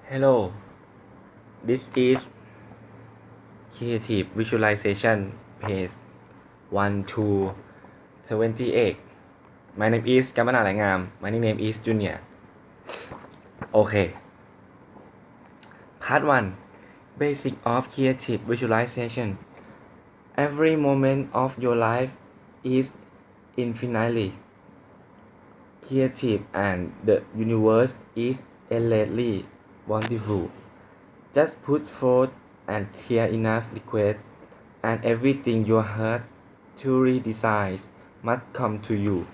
Hello, this is Creative Visualization page 1 to 78. My name is Kamana Langam. My nickname is Junior. Okay. Part 1. Basic of Creative Visualization. Every moment of your life is infinitely creative and the universe is endlessly wonderful. Just put forth and clear enough request, and everything your heart truly desires must come to you.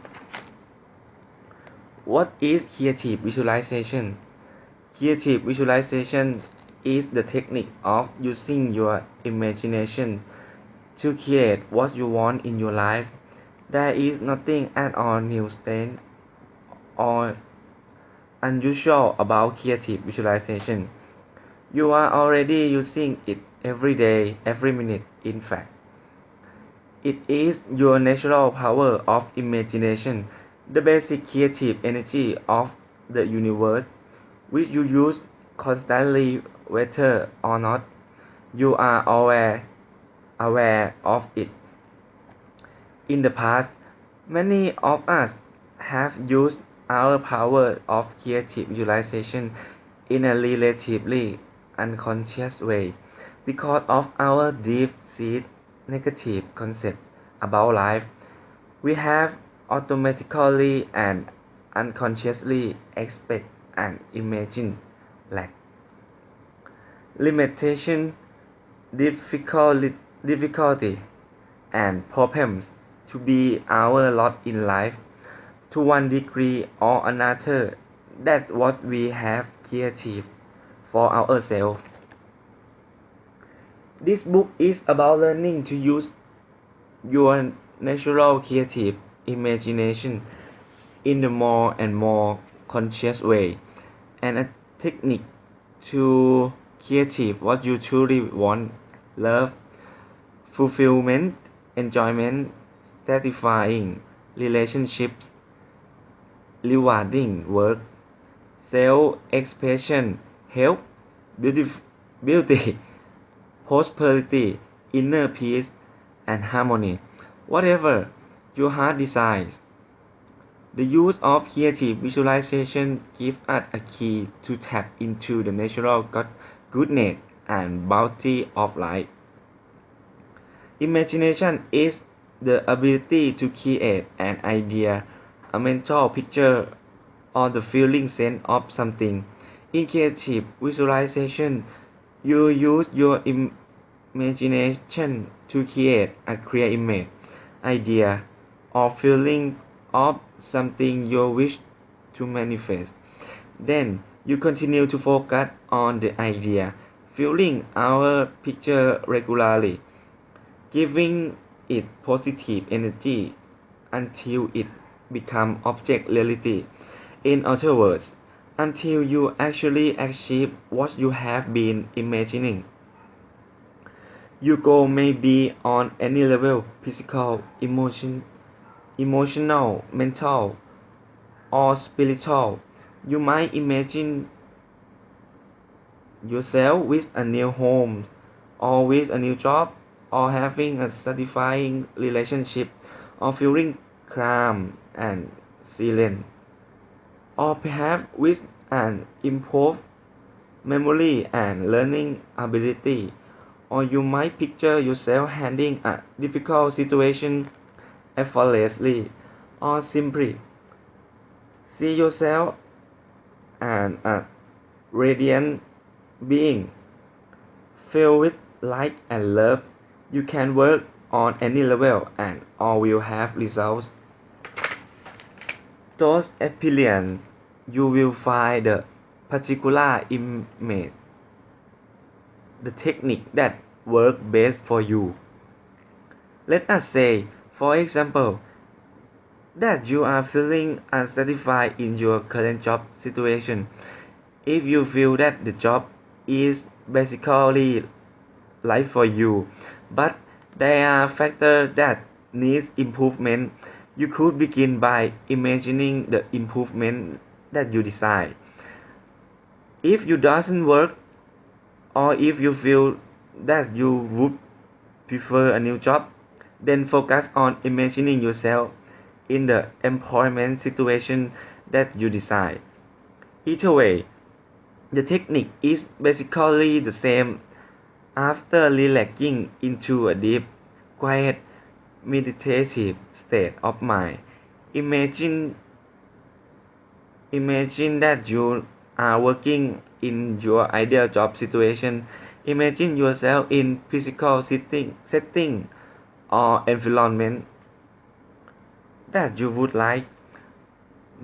What is creative visualization? Creative visualization is the technique of using your imagination to create what you want in your life. There is nothing at all new, strange, or unusual about creative visualization. You are already using it every day, every minute, in fact. It is your natural power of imagination, the basic creative energy of the universe, which you use constantly whether or not you are aware of it. In the past, many of us have used our power of creative visualization in a relatively unconscious way because of our deep-seated negative concept about life. We have automatically and unconsciously expect and imagine lack, limitation, difficulty, and problems to be our lot in life. To one degree or another, that's what we have created for ourselves. This book is about learning to use your natural creative imagination in a more and more conscious way, and a technique to create what you truly want: love, fulfillment, enjoyment, satisfying relationships, rewarding work, self-expression, health, beauty, prosperity, inner peace, and harmony. Whatever your heart desires. The use of creative visualization gives us a key to tap into the natural goodness and bounty of life. Imagination is the ability to create an idea, a mental picture, or the feeling sense of something. In creative visualization, you use your imagination to create a clear image, idea, or feeling of something you wish to manifest. Then you continue to focus on the idea, feeling our picture regularly, giving it positive energy until it becomes object reality. In other words, until you actually achieve what you have been imagining. Your goal may be on any level: physical, emotional, mental, or spiritual. You might imagine yourself with a new home, or with a new job, or having a satisfying relationship, or feeling calm and silent, or perhaps with an improved memory and learning ability. Or you might picture yourself handling a difficult situation effortlessly, or simply see yourself as a radiant being filled with light and love. You can work on any level and all will have results. Those experiences, you will find the particular image, the technique that works best for you. Let us say, for example, that you are feeling unsatisfied in your current job situation. If you feel that the job is basically right for you, but there are factors that need improvement, you could begin by imagining the improvement that you desire. If you doesn't work, or if you feel that you would prefer a new job, then focus on imagining yourself in the employment situation that you decide. Either way, the technique is basically the same. After relaxing into a deep, quiet, meditative state of mind, imagine imagine that you are working in your ideal job situation. Imagine yourself in physical setting or environment that you would like,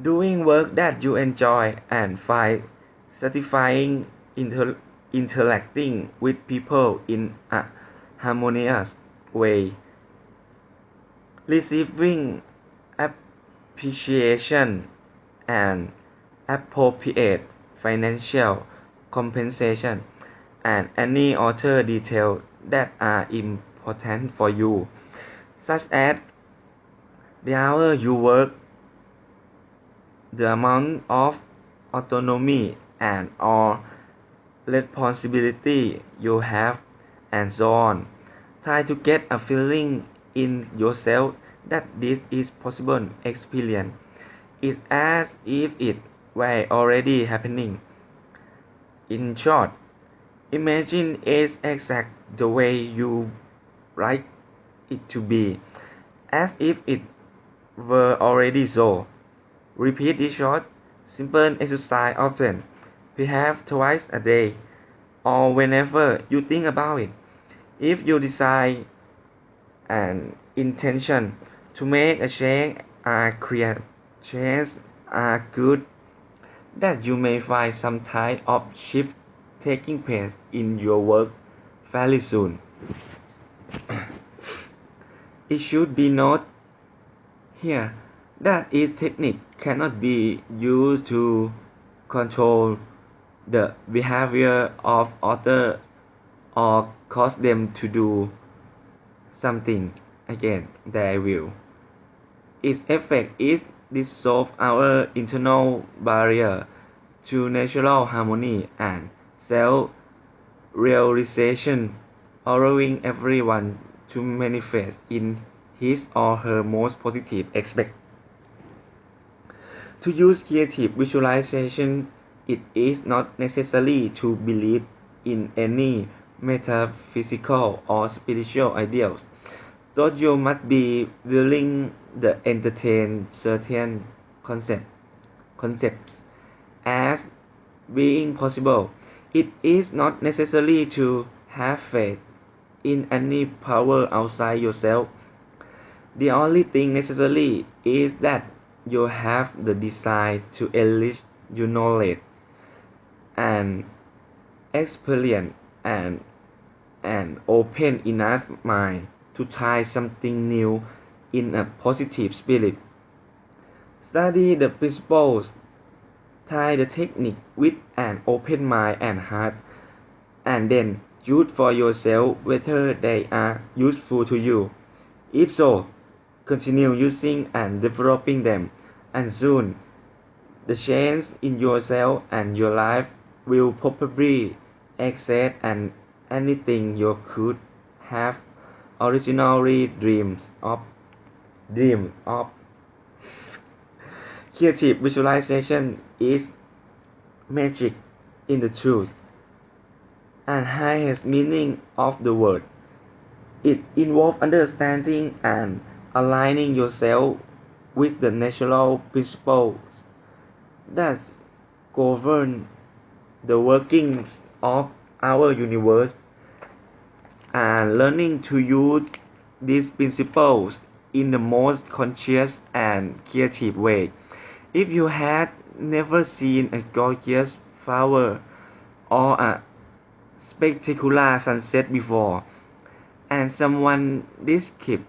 doing work that you enjoy and find satisfying, interacting with people in a harmonious way, receiving appreciation and appropriate financial compensation, and any other details that are important for you, such as the hour you work, the amount of autonomy and or responsibility you have, and so on. Try to get a feeling in yourself that this is possible experience. It's as if it were already happening. In short, imagine it's exact the way you like it to be, as if it were already so. Repeat this short, simple exercise often, perhaps twice a day, or whenever you think about it. If you decide an intention to make a change, a clear change are good, that you may find some type of shift taking place in your work fairly soon. It should be noted here that each technique cannot be used to control the behavior of others or cause them to do something against their will. Its effect is dissolve our internal barrier to natural harmony and self-realization, allowing everyone to manifest in his or her most positive aspect. To use creative visualization, it is not necessary to believe in any metaphysical or spiritual ideals, though you must be willing to entertain certain concepts as being possible. It is not necessary to have faith in any power outside yourself. The only thing necessary is that you have the desire to enrich your knowledge and experience and an open enough mind to try something new in a positive spirit. Study the principles, try the technique with an open mind and heart, and then judge for yourself whether they are useful to you. If so, continue using and developing them, and soon the change in yourself and your life will probably exceed anything you could have originally dreamed of. Creative visualization is magic in the truth and highest meaning of the word. It involves understanding and aligning yourself with the natural principles that govern the workings of our universe, and learning to use these principles in the most conscious and creative way. If you had never seen a gorgeous flower or a spectacular sunset before, and someone described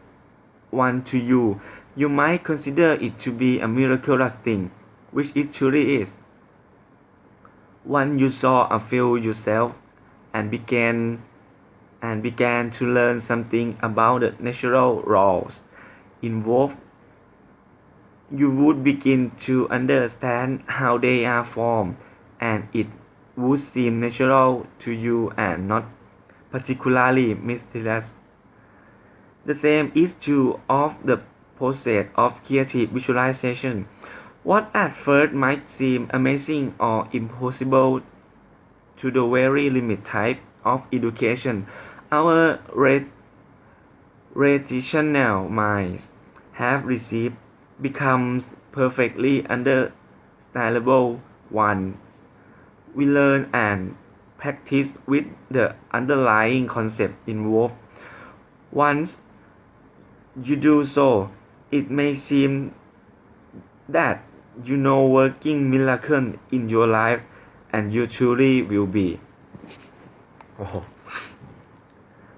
one to you, you might consider it to be a miraculous thing, which it truly is. Once you saw a few yourself and began to learn something about the natural laws involved, you would begin to understand how they are formed, and it would seem natural to you and not particularly mysterious. The same is true of the process of creative visualization. What at first might seem amazing or impossible to the very limited type of education our rational minds have received becomes perfectly understandable once we learn and practice with the underlying concept involved. Once you do so, it may seem that you know working miracle in your life, and you truly will be. Oh.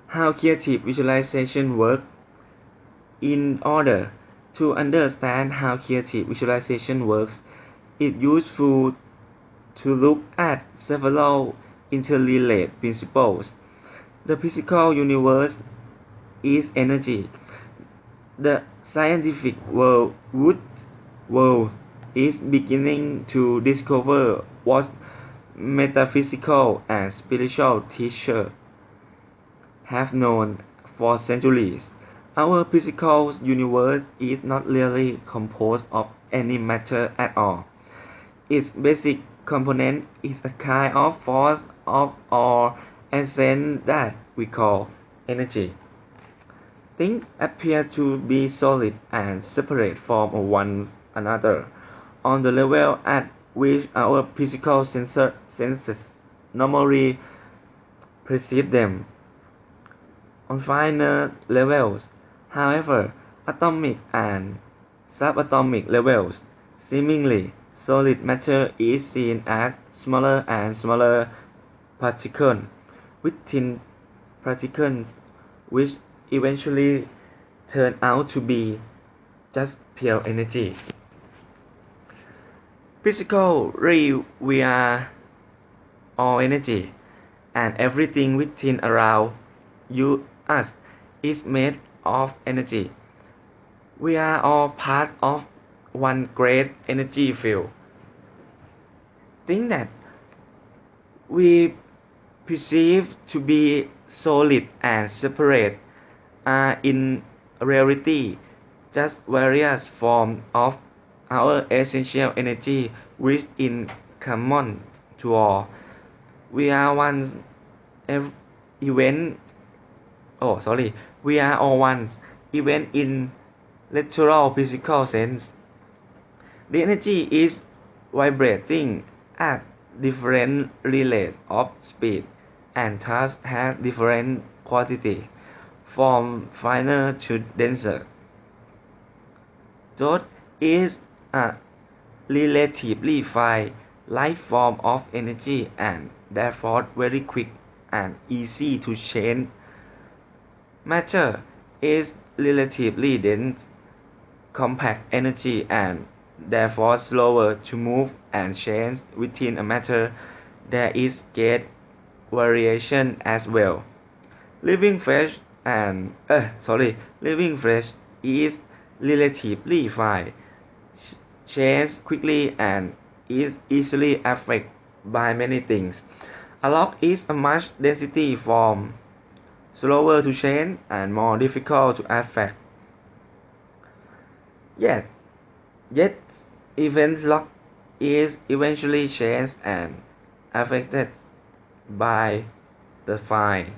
How creative visualization works? In order to understand how creative visualization works, it's useful to look at several interrelated principles. The physical universe is energy. The scientific world is beginning to discover what metaphysical and spiritual teachers have known for centuries. Our physical universe is not really composed of any matter at all. Its basic component is a kind of force or essence that we call energy. Things appear to be solid and separate from one another on the level at which our physical senses normally perceive them. On finer levels, however, atomic and subatomic levels, seemingly solid matter is seen as smaller and smaller particles within particles, which eventually turn out to be just pure energy. Physically, we are all energy, and everything within around us is made of energy. We are all part of one great energy field. Things that we perceive to be solid and separate are in reality just various forms of our essential energy which is common to all. We are one event. We are all one event in literal physical sense. The energy is vibrating at different rates of speed and thus has different quantity, from finer to denser. Thought is a relatively fine light form of energy and therefore very quick and easy to change. Matter is relatively dense, compact energy and therefore slower to move and change within a matter. There is great variation as well. Living flesh is relatively fine, changes quickly and is easily affected by many things. A rock is a much density form, slower to change and more difficult to affect. Yet even rock is eventually changed and affected by the fine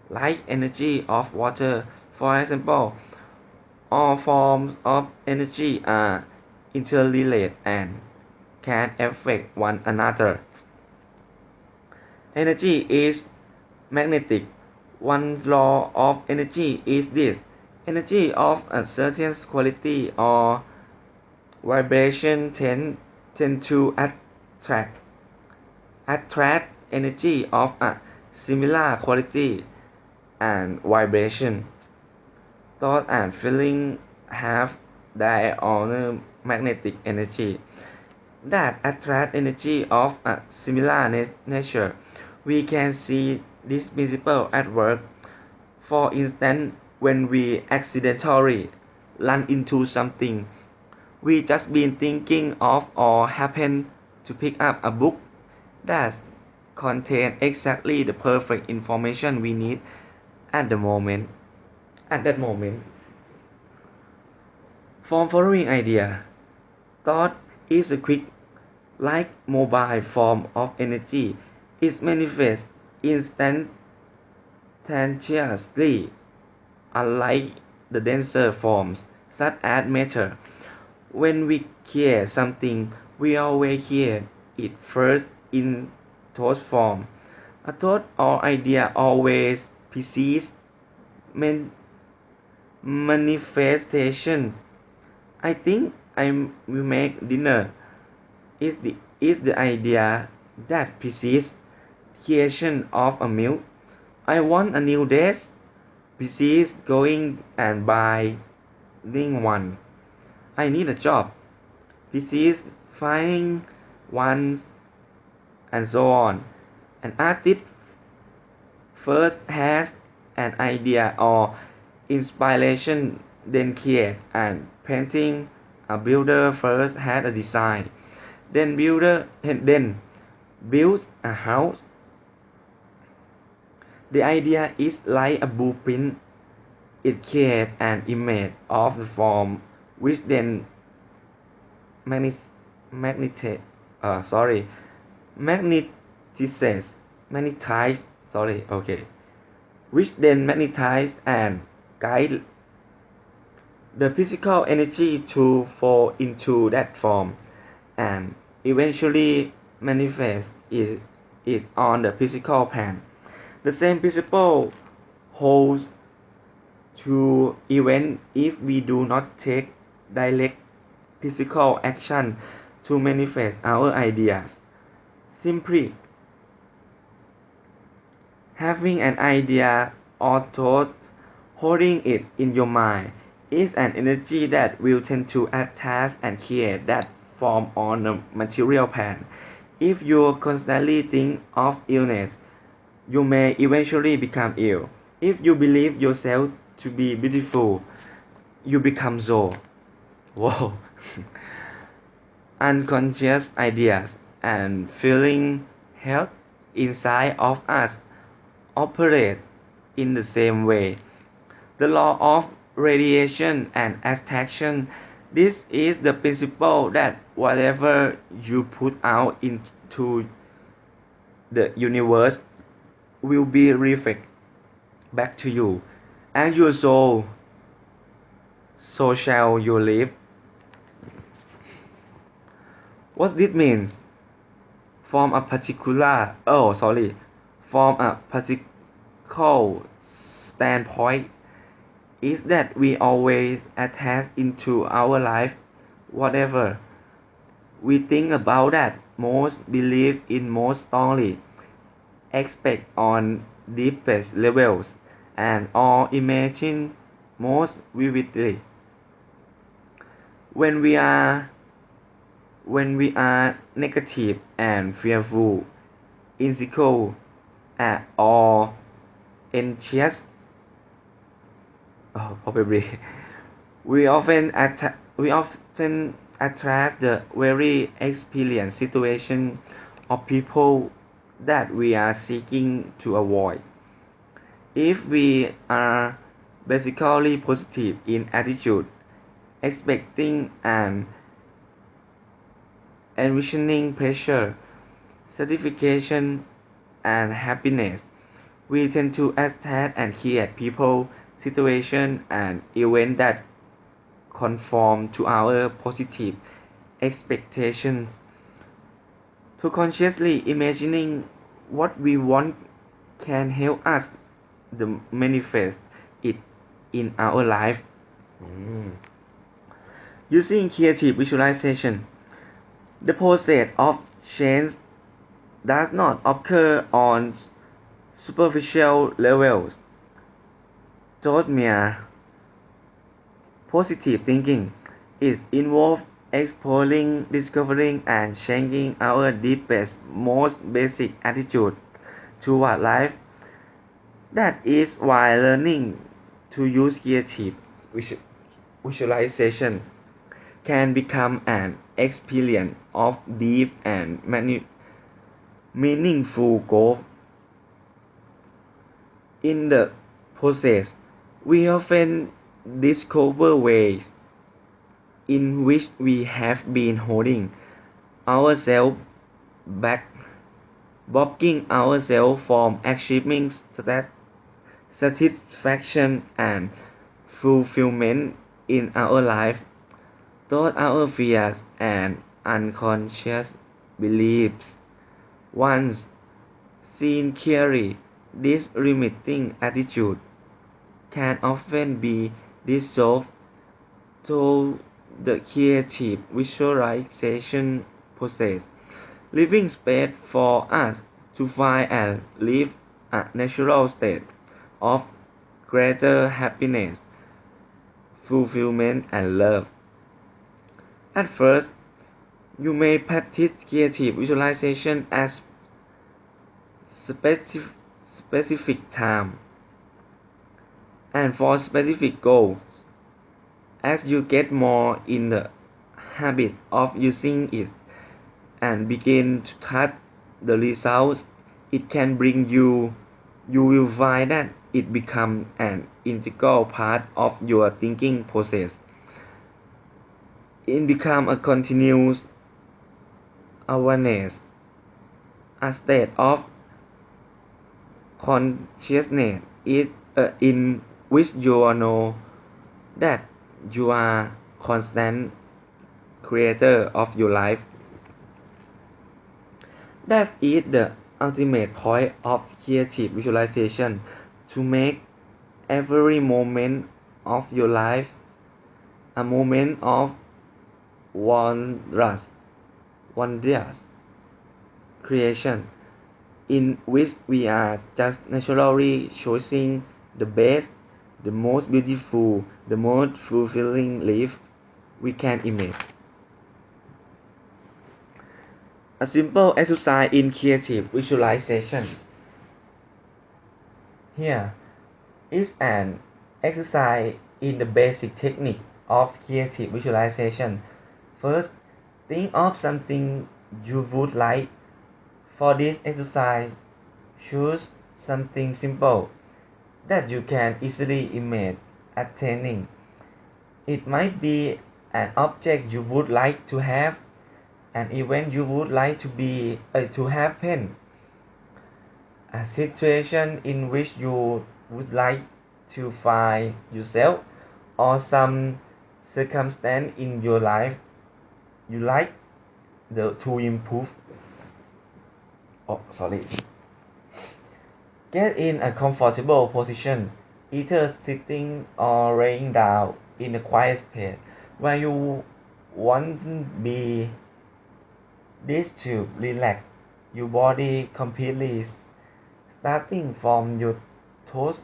light energy of water. For example, all forms of energy are interrelated and can affect one another. Energy is magnetic. One law of energy is this: energy of a certain quality or vibration tend to attract energy of a similar quality and vibration. Thought and feeling have their own magnetic energy that attract energy of a similar nature. We can see this principle at work. For instance, when we accidentally run into something we just been thinking of or happen to pick up a book that contain exactly the perfect information we need at the moment. At that moment. From following idea, thought is a quick, like mobile form of energy. It manifests instantaneously, unlike the denser forms, such as matter. When we create something, we always create it first in thought form. A thought or idea always precedes manifestation. I think I will make dinner is the idea that precedes creation of a meal. I want a new dress precedes going and buying one. I need a job precedes finding one, and so on. An artist first has an idea or inspiration, then create and painting. A builder first had a design, then builds a house. The idea is like a blueprint. It creates an image of the form, which then magni- magneti- magnetizes, magnetize, which then magnetize and guide the physical energy to fall into that form and eventually manifest it on the physical plane. The same principle holds true even if we do not take direct physical action to manifest our ideas. Simply having an idea or thought, holding it in your mind, is an energy that will tend to attach and create that form on the material plane. If you constantly think of illness, you may eventually become ill. If you believe yourself to be beautiful, you become so. Whoa. Unconscious ideas and feeling held inside of us operate in the same way. The law of radiation and attraction. This is the principle that whatever you put out into the universe will be reflected back to you, and your soul, so shall you live. What this means? From a particular standpoint, is that we always attach into our life whatever we think about that most, believe in most strongly, expect on deepest levels, and or imagine most vividly. When we are negative and fearful, insecure, or anxious, probably we often attract the very experienced situation of people that we are seeking to avoid. If we are basically positive in attitude, expecting and envisioning pleasure, satisfaction, and happiness, we tend to attract and create people, situations, and events that conform to our positive expectations. To consciously imagining what we want can help us to manifest it in our life. Using creative visualization, the process of change does not occur on superficial levels. Thought mere positive thinking. It involves exploring, discovering, and changing our deepest, most basic attitude toward life. That is why learning to use creative visualization can become an experience of deep and meaningful growth. In the process, we often discover ways in which we have been holding ourselves back, blocking ourselves from achieving satisfaction and fulfillment in our life. Thought our fears and unconscious beliefs, once seen clearly, this limiting attitude can often be dissolved through the creative visualization process, leaving space for us to find and live a natural state of greater happiness, fulfillment, and love. At first, you may practice creative visualization at specific time and for specific goals. As you get more in the habit of using it and begin to touch the results it can bring you, you will find that it becomes an integral part of your thinking process. It becomes a continuous awareness, a state of consciousness in which you know that you are constant creator of your life. That is the ultimate point of creative visualization, to make every moment of your life a moment of wondrous creation, in which we are just naturally choosing the best, the most beautiful, the most fulfilling life we can imagine. A simple exercise in creative visualization. Here is an exercise in the basic technique of creative visualization. First, think of something you would like. For this exercise, choose something simple that you can easily imagine attaining. It might be an object you would like to have, an event you would like to happen, a situation in which you would like to find yourself, or some circumstance in your life you like to improve. Get in a comfortable position, either sitting or laying down in a quiet space where you want to be. This to relax your body completely, starting from your toes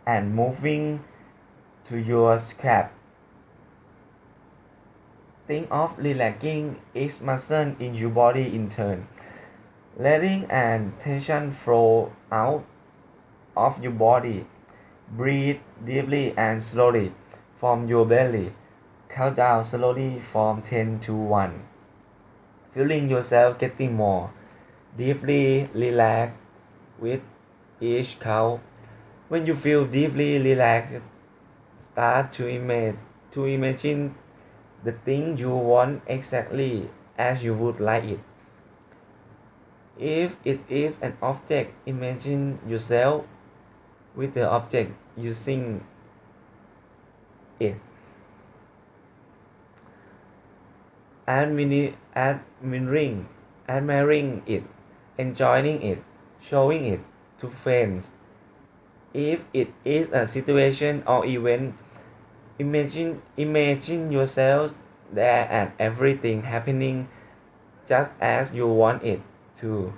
and moving to your scalp. Think of relaxing each muscle in your body in turn, letting and tension flow out of your body. Breathe deeply and slowly from your belly. Count down slowly from 10 to 1. Feeling yourself getting more deeply relaxed with each count. When you feel deeply relaxed, start to imagine the thing you want exactly as you would like it. If it is an object, imagine yourself with the object using it. Admiring it, enjoying it, showing it to friends. If it is a situation or event, imagine yourself there and everything happening just as you want it to.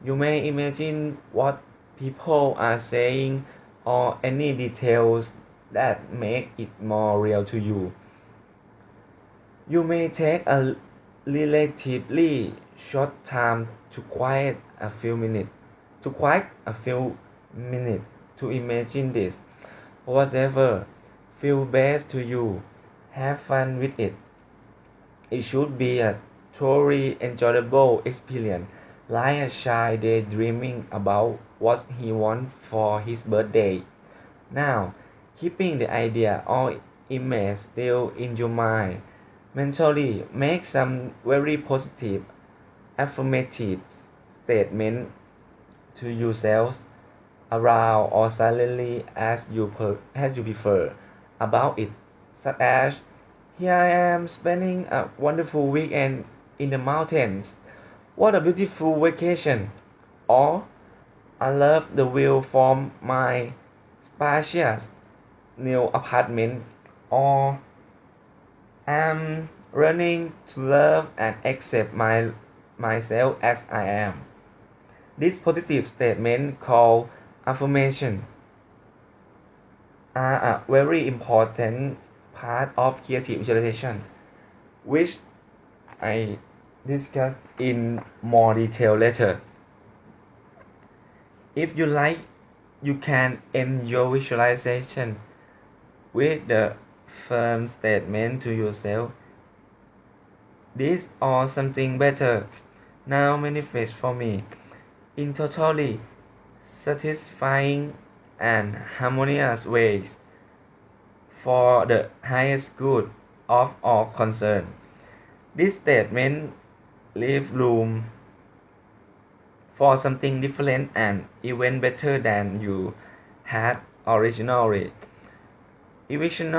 You may imagine what people are saying or any details that make it more real to you. You may take a relatively short time to quiet a few minutes to imagine this. Whatever feels best to you, have fun with it. It should be a truly enjoyable experience, like a child daydreaming about what he wants for his birthday. Now, keeping the idea or image still in your mind, mentally make some very positive, affirmative statement to yourself around or silently as you prefer about it, such as here I am spending a wonderful weekend in the mountains. What a beautiful vacation! Or I love the view from my spacious new apartment. Or I'm learning to love and accept myself as I am. This positive statement called affirmation are a very important part of creative visualization, which I discuss in more detail later. If you like, you can end your visualization with the firm statement to yourself, this or something better now manifest for me in totally satisfying and harmonious ways for the highest good of all concerned. This statement leaves room for something different and even better than you had originally. Eviction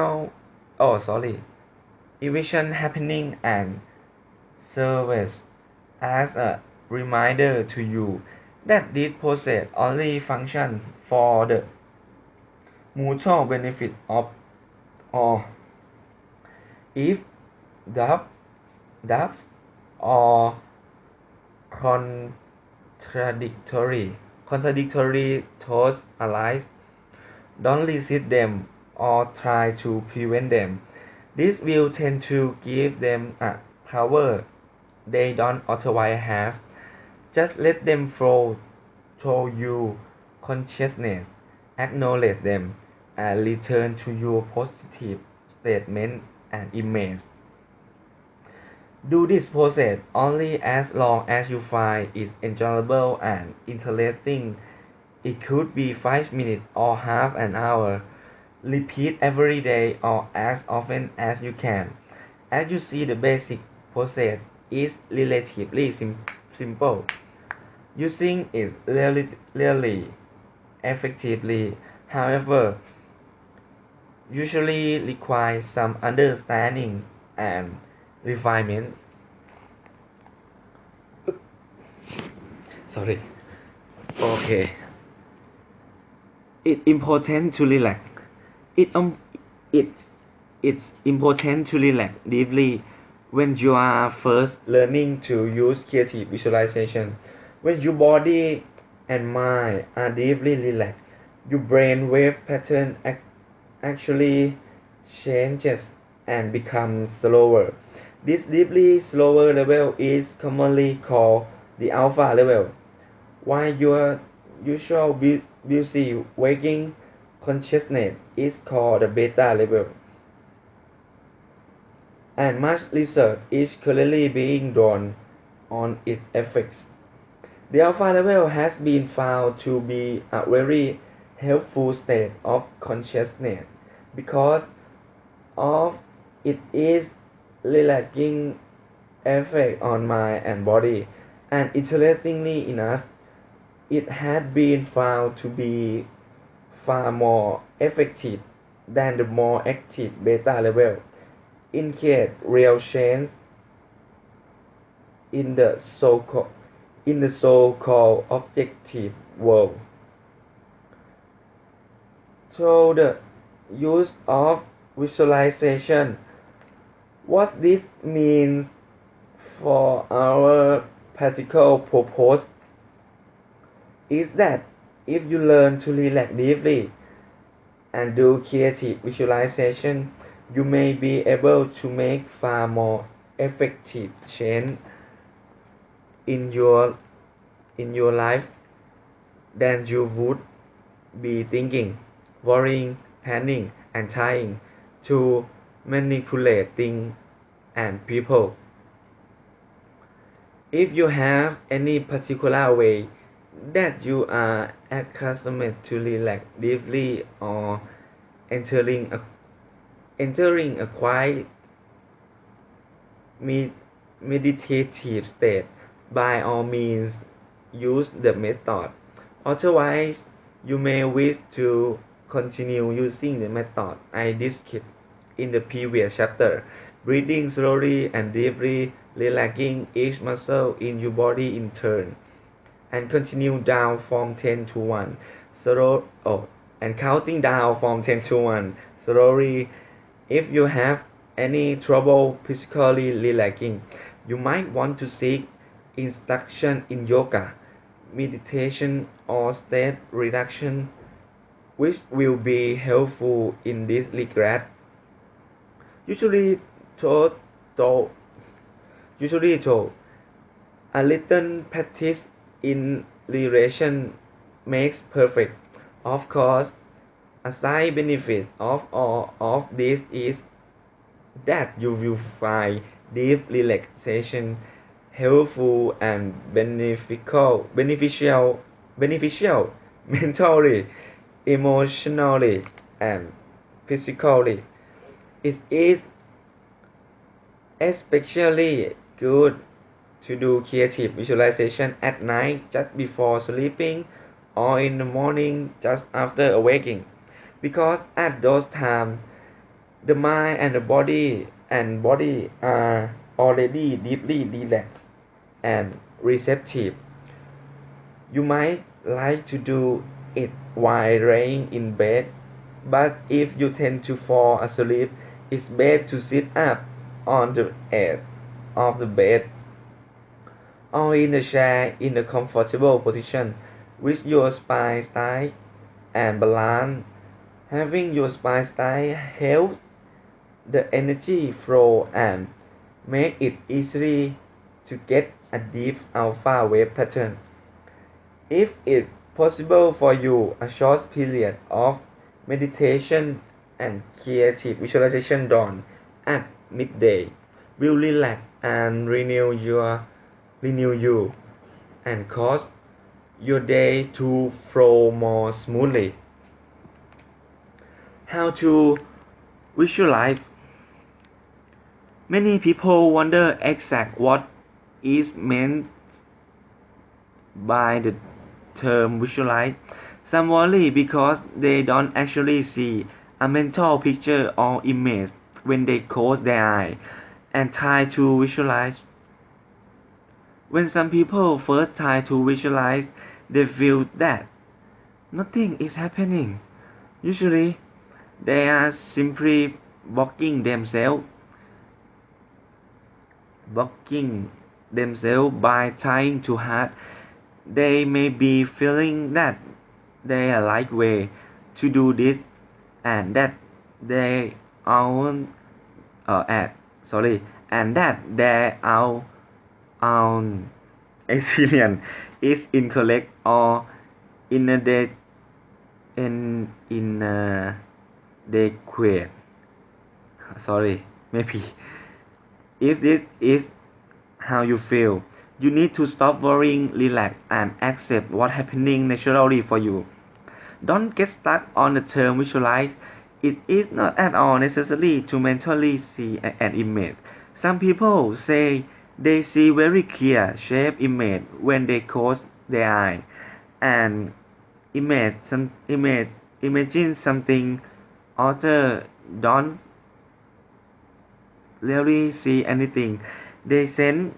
happening and serves as a reminder to you that this process only functions for the mutual benefit of all. If doubts or contradictory thoughts arise, don't resist them or try to prevent them. This will tend to give them a power they don't otherwise have. Just let them flow through your consciousness, acknowledge them, and return to your positive statement and image. Do this process only as long as you find it enjoyable and interesting. It could be 5 minutes or half an hour. Repeat every day or as often as you can. As you see, the basic process is relatively simple. Using it really effectively, however, usually requires some understanding and refinement. Sorry. Okay. It's important to relax. It it it's important to relax deeply when you are first learning to use creative visualization. When your body and mind are deeply relaxed, your brain wave pattern actually changes and becomes slower. This deeply slower level is commonly called the alpha level, while your usual busy waking consciousness is called the beta level. And much research is currently being done on its effects. The alpha level has been found to be a very helpful state of consciousness because of its relaxing effect on mind and body, and interestingly enough, it has been found to be far more effective than the more active beta level in create real change in the so-called objective world. Through the use of visualization, what this means for our practical purpose is that if you learn to relax deeply and do creative visualization, you may be able to make far more effective change in your life than you would be thinking, worrying, planning, and trying to manipulate things and people. If you have any particular way that you are accustomed to relax deeply or entering a, entering a quiet meditative state, by all means use the method. Otherwise, you may wish to continue using the method I described in the previous chapter, breathing slowly and deeply, relaxing each muscle in your body in turn, and continue down from 10 to 1. And counting down from 10 to 1 slowly. If you have any trouble physically relaxing, you might want to seek instruction in yoga, meditation, or state reduction, which will be helpful in this regard. Usually, though, though, though, a little practice in relation makes perfect. Of course, a side benefit of all of this is that you will find deep relaxation helpful and beneficial mentally, emotionally, and physically. It is especially good to do creative visualization at night just before sleeping or in the morning just after awaking, because at those times the mind and the body are already deeply relaxed and receptive. You might like to do it while laying in bed, but if you tend to fall asleep, it's best to sit up on the edge of the bed or in a chair in a comfortable position with your spine tight and balanced. Having your spine tight helps the energy flow and make it easy to get a deep alpha wave pattern. If it's possible for you, a short period of meditation and creative visualization done at midday will relax and renew you and cause your day to flow more smoothly. How to visualize? Many people wonder exactly what is meant by the term visualize. Some worry because they don't actually see a mental picture or image when they close their eyes and try to visualize. When some people first try to visualize, they feel that nothing is happening. Usually, they are simply blocking themselves by trying too hard. They may be feeling that they are right way to do this and that they own and that their own experience is incorrect or inadequate. Maybe if this is how you feel, you need to stop worrying, relax, and accept what's happening naturally for you. Don't get stuck on the term visualize. It is not at all necessary to mentally see an image. Some people say they see very clear shape image when they close their eye and imagine something. Others don't really see anything. They sense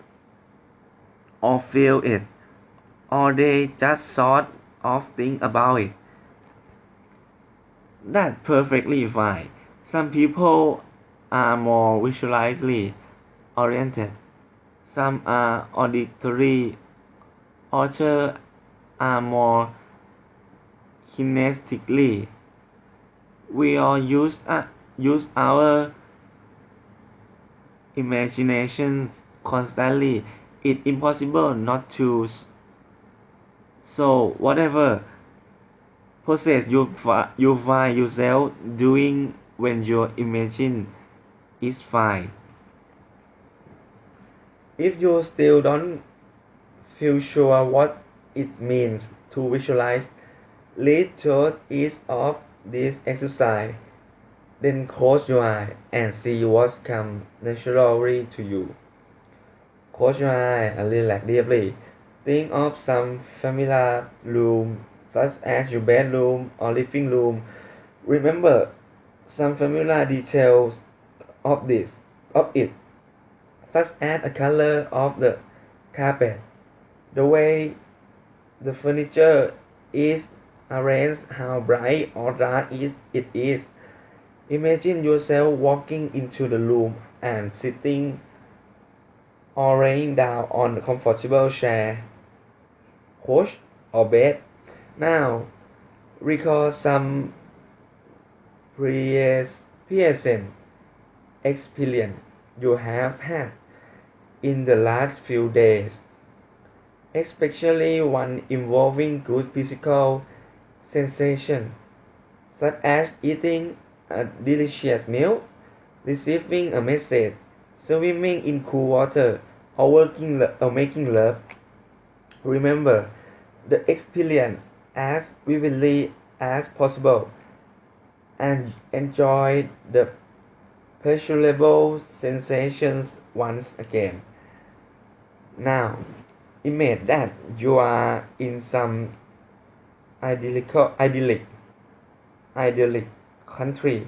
or feel it, or they just sort of think about it. That's perfectly fine. Some people are more visually oriented. Some are auditory. Others are more kinesthetically. We all use our imaginations constantly. It's impossible not to. So whatever process you find yourself doing when you imagine is fine. If you still don't feel sure what it means to visualize. Read through each of these exercises, then close your eye and see what comes naturally to you. Close your eye and relax deeply. Think of some familiar room, such as your bedroom or living room. Remember some familiar details of it, such as the color of the carpet, the way the furniture is arranged, how bright or dark it is. Imagine yourself walking into the room and sitting or laying down on a comfortable chair, couch, or bed. Now, recall some pleasant experience you have had in the last few days, especially one involving good physical sensation, such as eating a delicious meal, receiving a message, swimming in cool water, or making love. Remember the experience as vividly as possible and enjoy the pleasurable sensations once again. Now, imagine that you are in some idyllic country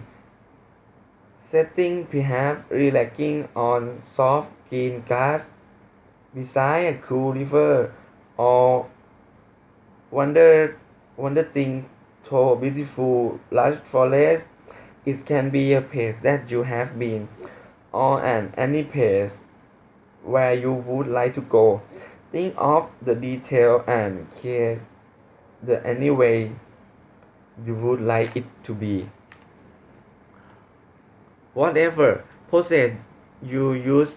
setting, perhaps relaxing on soft green grass beside a cool river, or wandering through beautiful lush forests. It can be a place that you have been, or any place where you would like to go. Think of the detail and create the any way you would like it to be. Whatever process you use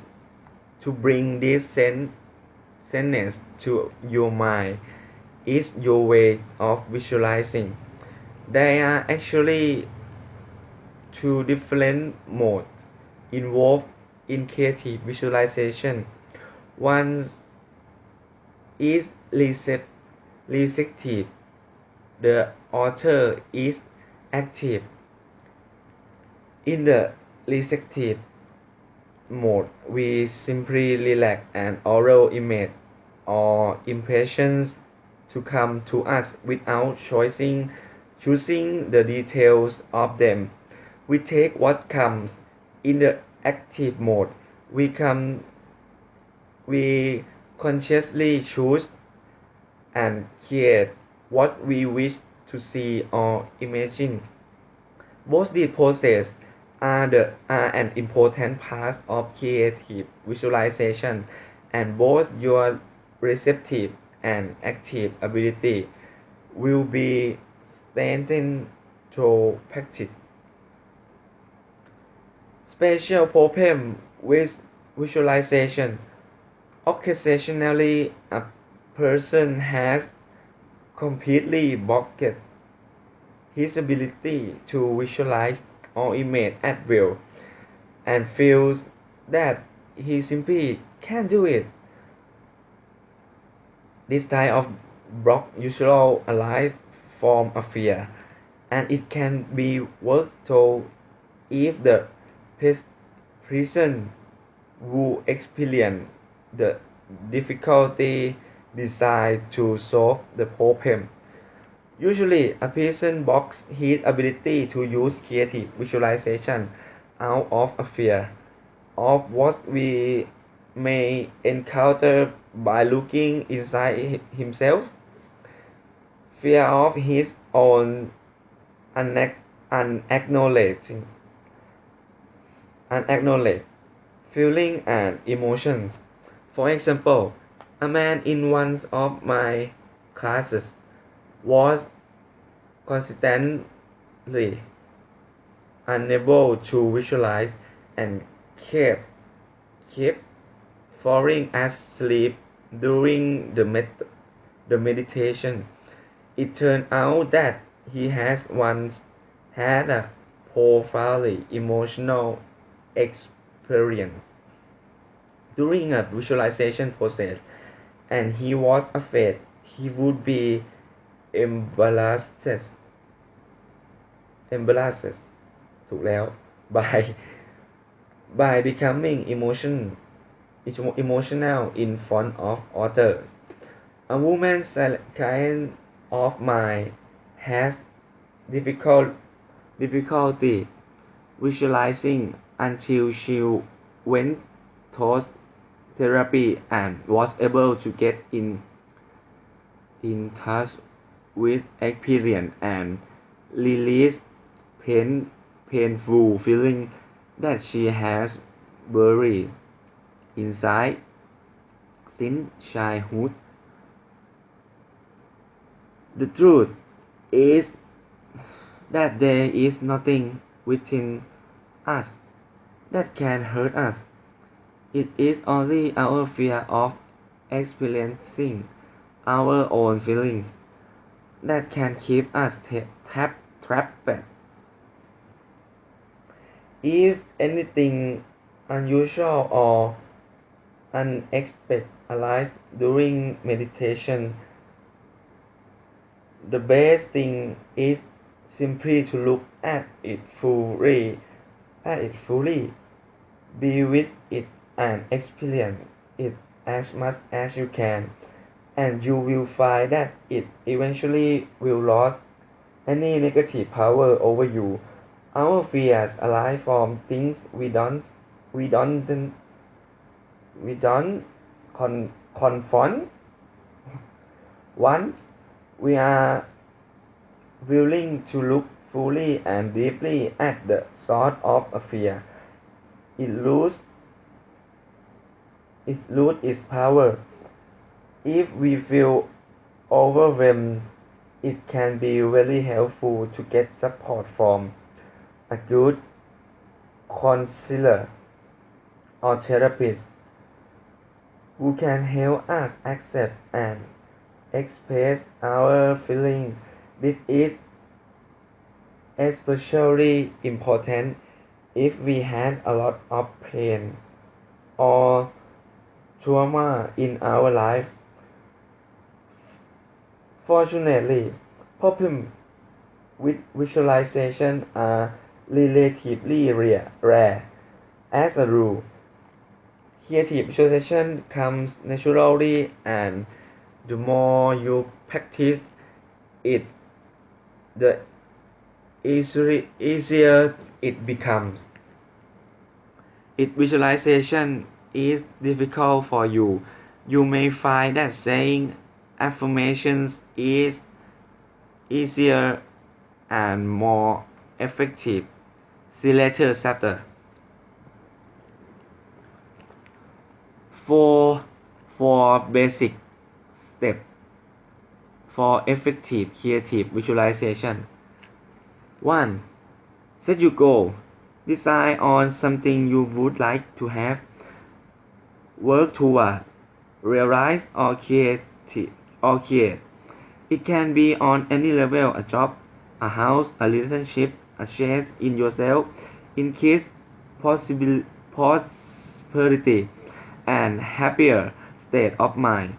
to bring this sentence to your mind is your way of visualizing. There are actually two different modes involved in creative visualization. One is receptive. The author is active. In the receptive mode, we simply relax an oral image or impressions to come to us without choosing the details of them. We take what comes. In the active mode, we consciously choose and create what we wish to see or imagine. Both these processes are an important part of creative visualization, and both your receptive and active ability will be strengthened through practice. Special problem with visualization. Occasionally, a person has completely blocked his ability to visualize or image at will, and feels that he simply can't do it. This type of block usually arises from a fear, and it can be worked through if the person who experience the difficulty decide to solve the problem. Usually, a person blocks his ability to use creative visualization out of a fear of what we may encounter by looking inside himself, fear of his own unacknowledged feeling and emotions. For example, a man in one of my classes was constantly unable to visualize and kept falling asleep during the meditation. It turned out that he has once had a profoundly emotional experience during a visualization process, and he was afraid he would be embarrassed embarrassed ถูกแล้ว by becoming emotional in front of others. A woman's kind of mind has difficulty visualizing until she went through therapy and was able to get in touch with experience and release painful feelings that she has buried inside since childhood. The truth is that there is nothing within us that can hurt us. It is only our fear of experiencing our own feelings that can keep us trapped. If anything unusual or unexpected arises during meditation, the best thing is simply to look at it fully, be with it and experience it as much as you can, and you will find that it eventually will lose any negative power over you. Our fears arise from things we don't confront. Once we are willing to look fully and deeply at the source of a fear, it loses its power. If we feel overwhelmed, it can be very helpful to get support from a good counselor or therapist who can help us accept and express our feelings. This is especially important if we had a lot of pain or trauma in our life. Fortunately, problems with visualization are relatively rare. As a rule, creative visualization comes naturally, and the more you practice it, the easier it becomes. If visualization is difficult for you, you may find that saying affirmations is easier and more effective. See later chapter. For basic steps for effective creative visualization. 1. Set your goal. Decide on something you would like to have, work toward, realize or create. It can be on any level: a job, a house, a relationship, a change in yourself, increase prosperity and happier state of mind,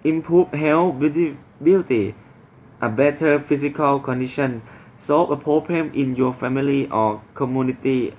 improve health, beauty, a better physical condition, solve a problem in your family or community,